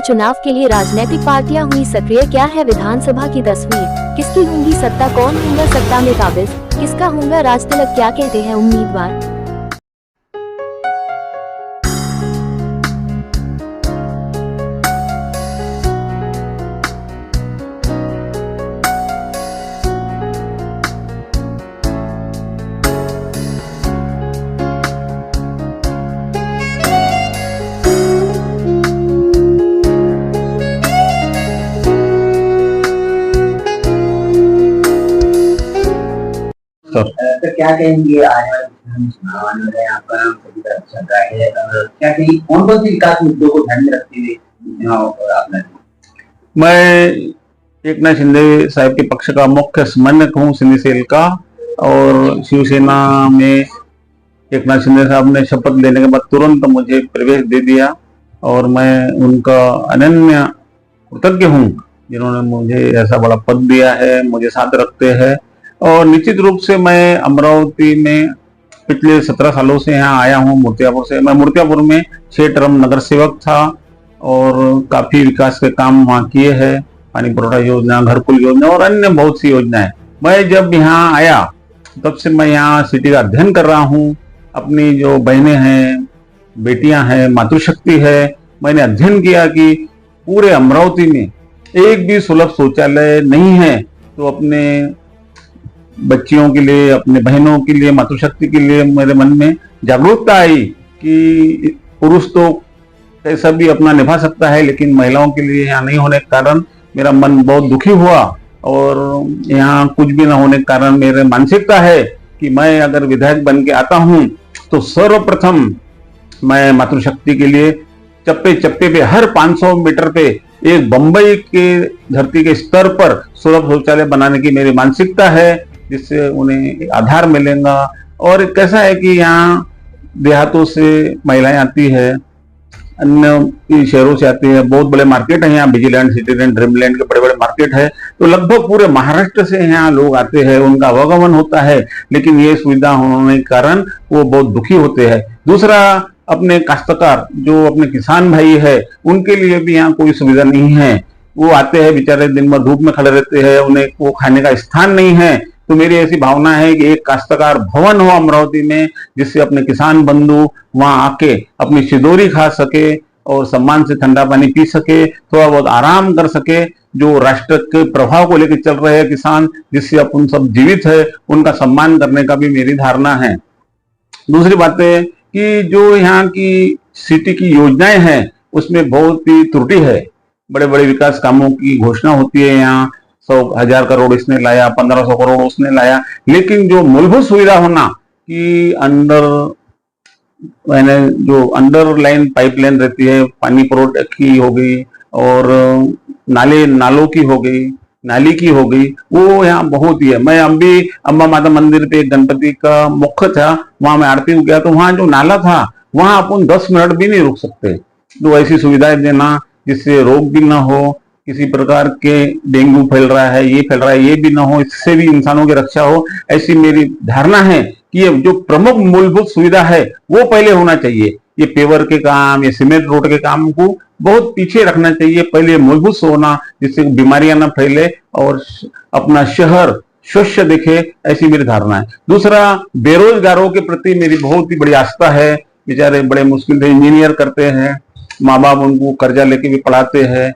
चुनाव के लिए राजनीतिक पार्टियां हुई सक्रिय। क्या है विधानसभा की तस्वीर, किसकी होंगी सत्ता, कौन होगा सत्ता में काबिज, किसका होगा राज तिलक, क्या कहते हैं उम्मीदवार। तो क्या कहेंगे आने वाले चुनाव आने वाले हैं, आपका नाम सभी तरफ चल रहा है, क्या कहेंगे कौन कौन से विकास मुद्दों को ध्यान में रखते हुए चुनाव आपने। मैं एकनाथ शिंदे साहब के पक्ष का मुख्य समन्वयक हूँ सिंधी सेल का, और शिवसेना में एकनाथ शिंदे साहब ने शपथ लेने के बाद तुरंत मुझे प्रवेश दे दिया और मैं उनका अनन्य कृतज्ञ हूँ जिन्होंने मुझे ऐसा बड़ा पद दिया है, मुझे साथ रखते हैं। और निश्चित रूप से मैं अमरावती में पिछले 17 सालों से यहाँ आया हूँ मूर्तियापुर से। मैं मूर्तियापुर में 6 टर्म नगर सेवक था और काफी विकास के काम वहाँ किए हैं, पानी पुरोठा योजना, घरकुल योजना और अन्य बहुत सी योजनाएं। मैं जब यहाँ आया तब से मैं यहाँ सिटी का अध्ययन कर रहा हूँ। अपनी जो बहनें हैं, बेटियां हैं, मातृशक्ति है, मैंने अध्ययन किया कि पूरे अमरावती में एक भी सुलभ शौचालय नहीं है। तो अपने बच्चियों के लिए, अपने बहनों के लिए, मातृशक्ति के लिए मेरे मन में जागरूकता आई कि पुरुष तो कैसा भी अपना निभा सकता है, लेकिन महिलाओं के लिए यहाँ नहीं होने के कारण मेरा मन बहुत दुखी हुआ। और यहाँ कुछ भी न होने के कारण मेरे मानसिकता है कि मैं अगर विधायक बन के आता हूँ तो सर्वप्रथम मैं मातृशक्ति के लिए चप्पे चप्पे पे, हर 500 मीटर पे एक बंबई के धरती के स्तर पर सुलभ शौचालय बनाने की मेरी मानसिकता है, जिससे उन्हें आधार मिलेगा। और कैसा है कि यहाँ देहातों से महिलाएं आती है, अन्य शहरों से आती है, बहुत बड़े मार्केट है यहाँ, विजिलैंड, सिटीलैंड, ड्रीमलैंड के बड़े बड़े मार्केट है। तो लगभग पूरे महाराष्ट्र से यहाँ लोग आते हैं, उनका आवागमन होता है, लेकिन ये सुविधा होने के कारण वो बहुत दुखी होते हैं। दूसरा, अपने काश्तकार जो अपने किसान भाई है, उनके लिए भी यहाँ कोई सुविधा नहीं है। वो आते हैं बेचारे, दिन भर धूप में खड़े रहते हैं, उन्हें वो खाने का स्थान नहीं है। तो मेरी ऐसी भावना है कि एक काश्तकार भवन हो अमरावती में, जिससे अपने किसान बंधु वहां आके अपनी सिदोरी खा सके और सम्मान से ठंडा पानी पी सके, थोड़ा बहुत आराम कर सके। जो राष्ट्र के प्रभाव को लेकर चल रहे हैं किसान, जिससे अपन सब जीवित है, उनका सम्मान करने का भी मेरी धारणा है। दूसरी बात है कि जो यहाँ की सिटी की योजनाएं हैं उसमें बहुत ही त्रुटि है। बड़े बड़े विकास कामों की घोषणा होती है, यहाँ 100,000 करोड़ इसने लाया, 1500 करोड़ उसने लाया, लेकिन जो मूलभूत सुविधा होना कि जो अंडरलाइन पाइपलाइन रहती है, पानी पुरोठा की हो गई और नालों की हो गई, नाली की हो गई, वो यहाँ बहुत ही है। मैं अभी अम्बा माता मंदिर पे गणपति का मुख्य था, वहां मैं आरती में गया तो वहां जो नाला था वहां अपन 10 मिनट भी नहीं रुक सकते। तो ऐसी सुविधाएं देना जिससे रोग भी ना हो, किसी प्रकार के डेंगू फैल रहा है, ये फैल रहा है, ये भी ना हो, इससे भी इंसानों की रक्षा हो, ऐसी मेरी धारणा है कि ये जो प्रमुख मूलभूत सुविधा है वो पहले होना चाहिए। ये पेवर के काम, ये सीमेंट रोड के काम को बहुत पीछे रखना चाहिए, पहले मूलभूत होना, जिससे बीमारियां ना फैले और अपना शहर स्वच्छ दिखे, ऐसी मेरी धारणा है। दूसरा, बेरोजगारों के प्रति मेरी बहुत ही बड़ी आस्था है। बेचारे बड़े मुश्किल से इंजीनियर करते हैं, माँ बाप उनको कर्जा लेके भी पढ़ाते हैं,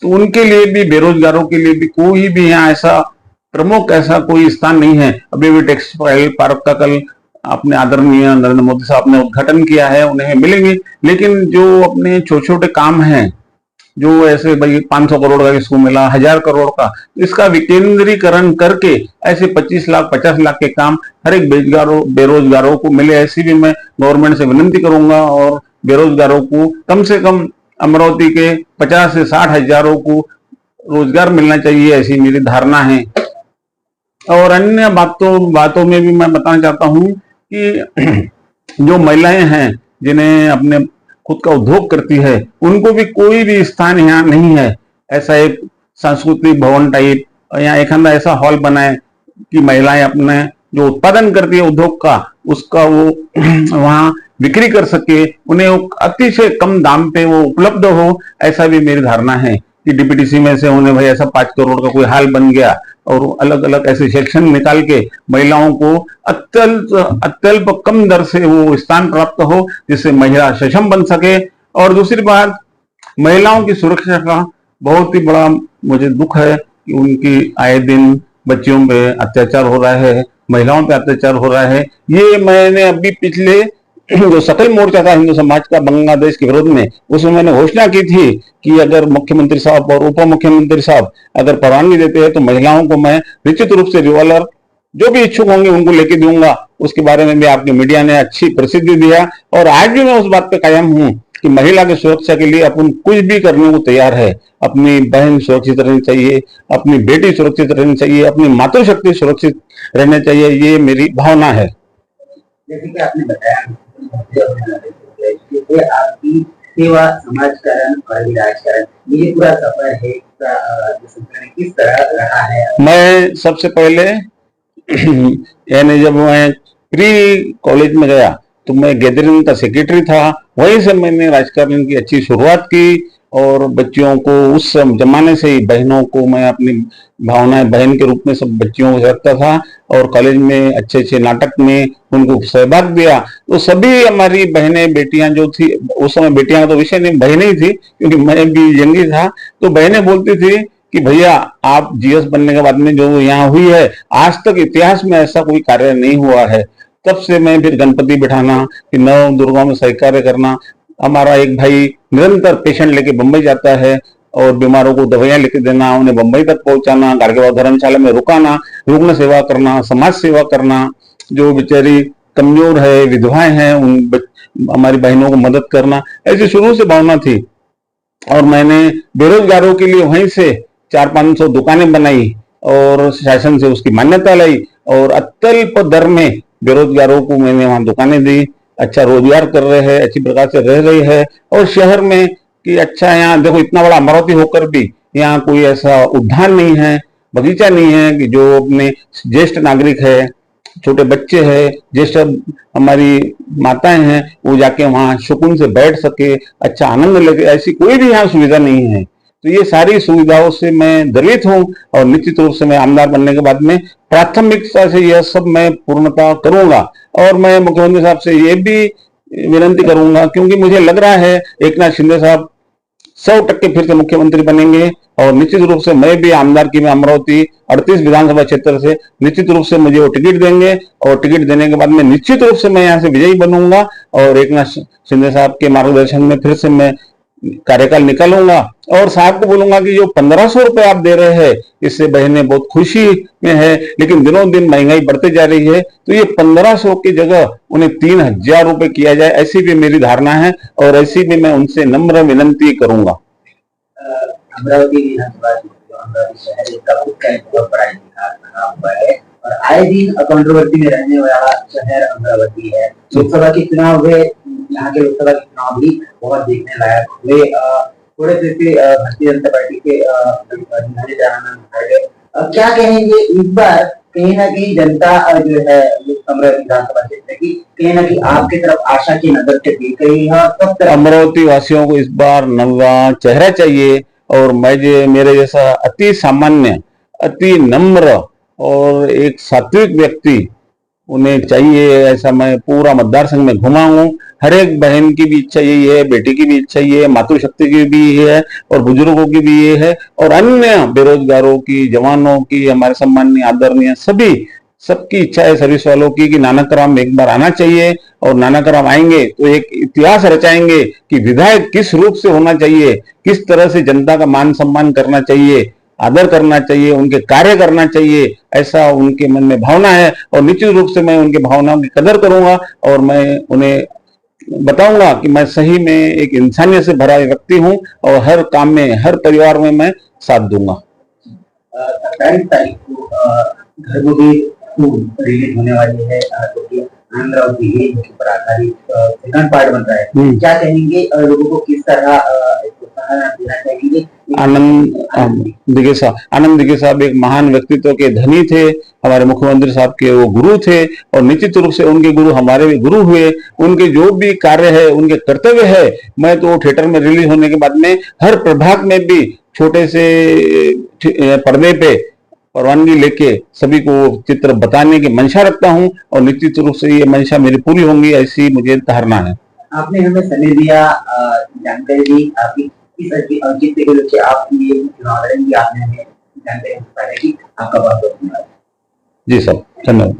तो उनके लिए भी, बेरोजगारों के लिए भी कोई भी यहाँ ऐसा प्रमुख ऐसा कोई स्थान नहीं है। अभी भी टेक्सटाइल पार्क का कल अपने आदरणीय नरेंद्र मोदी साहब ने उद्घाटन किया है, उन्हें मिलेंगे। लेकिन जो अपने छोटे छोटे काम हैं, जो ऐसे भाई 500 करोड़ का किसको मिला, 1000 करोड़ का, इसका विकेंद्रीकरण करके ऐसे 25 लाख 50 लाख के काम हर एक बेरोजगारों को मिले, ऐसी भी मैं गवर्नमेंट से विनती करूंगा। और बेरोजगारों को कम से कम अमरावती के 50 से 60 हजारों को रोजगार मिलना चाहिए, ऐसी मेरी धारणा है। और अन्य बातों में भी मैं बताना चाहता हूँ कि जो महिलाएं हैं जिन्हें अपने खुद का उद्योग करती है, उनको भी कोई भी स्थान यहाँ नहीं है। ऐसा एक सांस्कृतिक भवन टाइप या एक ऐसा हॉल बनाए कि महिलाएं अपने जो उत्पादन करती है उद्योग का, उसका वो वहाँ बिक्री कर सके, उन्हें अतिशय कम दाम पे वो उपलब्ध हो, ऐसा भी मेरी धारणा है कि डीपीटीसी में से उन्हें भाई ऐसा 5 करोड़ का कोई हाल बन गया और अलग अलग ऐसे सेक्शन निकाल के महिलाओं को अत्यल्प कम दर से वो स्थान प्राप्त हो, जिससे महिला सक्षम बन सके। और दूसरी बात, महिलाओं की सुरक्षा का बहुत ही बड़ा मुझे दुख है कि उनकी आए दिन बच्चियों पे अत्याचार हो रहा है, महिलाओं पे अत्याचार हो रहा है। ये मैंने अभी पिछले जो सकल मोर्चा था हिंदू समाज का बांग्लादेश के विरोध में, उसमें मैंने घोषणा की थी कि अगर मुख्यमंत्री साहब और उप मुख्यमंत्री साहब अगर परवानगी देते हैं तो महिलाओं को मैं निश्चित रूप से रिवॉल्वर जो भी इच्छुक होंगे उनको लेके दूंगा। उसके बारे में भी आपकी मीडिया ने अच्छी प्रसिद्धि दिया और आज भी मैं उस बात पे कायम हूं कि महिला की सुरक्षा के लिए अपन कुछ भी करने को तैयार है। अपनी बहन सुरक्षित रहनी चाहिए, अपनी बेटी सुरक्षित रहनी चाहिए, अपनी मातृशक्ति सुरक्षित रहना चाहिए, ये मेरी भावना है। जैसे कि आपने बताया आपकी सेवा, समाजकरण और राजकारण, ये पूरा सफर है किस तरह रहा है? मैं सबसे पहले यानी जब मैं प्री कॉलेज में गया तो मैं गैदरिंग का सेक्रेटरी था, वहीं से मैंने राजकारण की अच्छी शुरुआत की और बच्चियों को उस जमाने से ही बहनों को मैं अपनी भावनाएं बहन के रूप में सब बच्चियों को रखता था और कॉलेज में अच्छे अच्छे नाटक में उनको सहभाग दिया। तो सभी हमारी बहनें बेटियां जो थी, उस समय बेटियां का तो विषय नहीं, बहनें ही थी क्योंकि मैं भी यंगी था, तो बहनें बोलती थी कि भैया आप जीएस बनने के बाद में जो यहाँ हुई है, आज तक इतिहास में ऐसा कोई कार्य नहीं हुआ है। तब से मैं फिर गणपति बिठाना, फिर नव दुर्गा में सहकार्य करना। हमारा एक भाई निरंतर पेशेंट लेके बंबई जाता है और बीमारों को दवाइयां लेके देना, उन्हें बंबई तक पहुंचाना, गाड़गेबाग धर्मशाला में रुकाना, रुग्ण सेवा करना, समाज सेवा करना, जो बेचारी कमजोर है, विधवाएं हैं, हमारी बहनों को मदद करना, ऐसी शुरू से भावना थी। और मैंने बेरोजगारों के लिए वहीं से 400-500 दुकानें बनाई और शासन से उसकी मान्यता लाई और अत्यल्प दर में बेरोजगारों को मैंने वहां दुकानें दी। अच्छा रोजगार कर रहे हैं, अच्छी प्रकार से रह रही है। और शहर में कि अच्छा यहाँ देखो इतना बड़ा अमरावती होकर भी यहाँ कोई ऐसा उद्यान नहीं है, बगीचा नहीं है कि जो अपने ज्येष्ठ नागरिक है, छोटे बच्चे हैं, ज्येष्ठ हमारी माताएं हैं, वो जाके वहां सुकून से बैठ सके, अच्छा आनंद लेके, ऐसी कोई भी यहाँ सुविधा नहीं है। तो ये सारी सुविधाओं से मैं दलित हूं और निश्चित रूप से मैं आमदार बनने के बाद में प्राथमिकता से यह सब मैं पूर्णता करूंगा। और मैं मुख्यमंत्री साहब से ये भी विनती करूंगा क्योंकि मुझे लग रहा है एकनाथ शिंदे साहब 100% फिर से मुख्यमंत्री बनेंगे और निश्चित रूप से मैं भी आमदार की में अमरावती 38 विधानसभा क्षेत्र से निश्चित रूप से मुझे वो टिकट देंगे और टिकट देने के बाद में निश्चित रूप से मैं यहाँ से विजयी बनूंगा और एकनाथ शिंदे साहब के मार्गदर्शन में फिर से मैं कार्यकाल निकालूंगा। और साहब को बोलूंगा कि जो 1500 रुपए आप दे रहे हैं इससे बहनें बहुत खुशी में है, लेकिन दिनों दिन महंगाई बढ़ते जा रही है, तो ये 1500 की जगह उन्हें 3000 रुपए किया जाए, ऐसी भी मेरी धारणा है और ऐसी भी मैं उनसे नम्र विनंती करूंगा। अमरावती विधानसभा अमरावती शहर का बहुत बड़ा इतिहास बना हुआ है और आए दिन कंट्रोवर्सी में रहने वाला शहर अमरावती है। लोकसभा के चुनाव हुए, यहाँ के लोकसभा के चुनाव भी बहुत देखने लायक हुए। थोड़े से भारतीय जनता पार्टी के क्या कहेंगे इस बार? कहीं ना कहीं जनता जो है अमरावती विधानसभा क्षेत्र की कहीं ना कहीं आपकी तरफ आशा की नजर से देख रही है। अमरावती वासियों को इस बार नवा चेहरा चाहिए और मेरे जैसा अति सामान्य, अति नम्र और एक सात्विक व्यक्ति उन्हें चाहिए। ऐसा मैं पूरा मतदार संघ में घुमा हूं। हर एक बहन की भी इच्छा यही है, बेटी की भी इच्छा ये है, मातृशक्ति की भी ये है और बुजुर्गों की भी ये है और अन्य बेरोजगारों की, जवानों की, हमारे सम्माननीय आदरणीय सभी सबकी इच्छा है, सर्विस वालों की, कि नानकराम एक बार आना चाहिए और नानकराम आएंगे तो एक इतिहास रचाएंगे कि विधायक किस रूप से होना चाहिए, किस तरह से जनता का मान सम्मान करना चाहिए, आदर करना चाहिए, उनके कार्य करना चाहिए, ऐसा उनके मन में भावना है। और निश्चित रूप से मैं उनके भावनाओं की कदर करूंगा और मैं उन्हें बताऊंगा कि मैं सही में एक इंसानियत से भरा व्यक्ति हूं और हर काम में, हर परिवार में मैं साथ दूंगा। 27 तारीख को घरगुती रिलीज होने वाली है, तो अमरावती पर आधारित सेकंड पार्ट बन रहा है। क्या कहेंगे लोगों को, किस तरह प्रोत्साहन देना चाहेंगे? आनंद दिघे साहब एक महान व्यक्तित्व के धनी थे, हमारे मुख्यमंत्री साहब के वो गुरु थे और निश्चित रूप से उनके गुरु हमारे भी गुरु हुए। उनके जो भी कार्य है, उनके कर्तव्य है, मैं तो थिएटर में रिलीज होने के बाद में हर प्रभाग में भी छोटे से पर्दे पे परवानगी लेके सभी को चित्र बताने की मंशा रखता हूं और निश्चित रूप से ये मंशा मेरी पूरी होंगी, ऐसी मुझे धारणा है। आपने हमें समय दिया, जानकारी दी, आपकी इस औचित्य के लिए आपने ये चुनाव लड़ेंगे, आपने हमें जानकारी की। आपका बहुत बहुत धन्यवाद। जी सर, धन्यवाद।